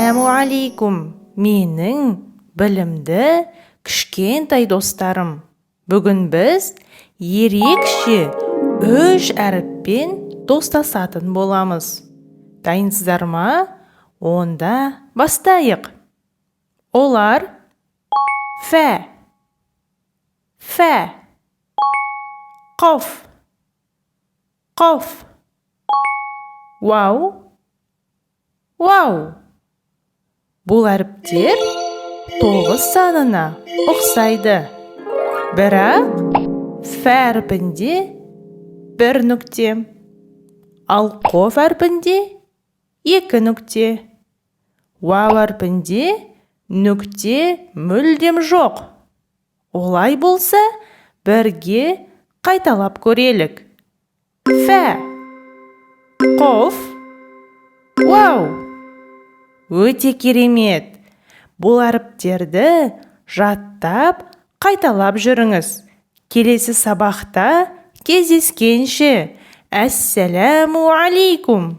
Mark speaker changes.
Speaker 1: Әссәләму алейкум. Менің білімді кішкентай достарым. Бүгін біз ерекше 3 әріппен достасатын боламыз. Дайынсыздар ма? Онда бастайық. Олар фә, қоф, вау. Бұл әріптер 9 санына ұқсайды. Бірақ фә әрпінде 1 нүкте, ал қоф әрпінде 2 нүкте. Вау әрпінде нүкте мүлдем жоқ. Олай болса, бірге қайталап көрелік. Фә, қоф, вау. Өте керемет. Бұл әріптерді жаттап, қайталап жүріңіз. Келесі сабақта кездескенше. Әссәләму алейкум.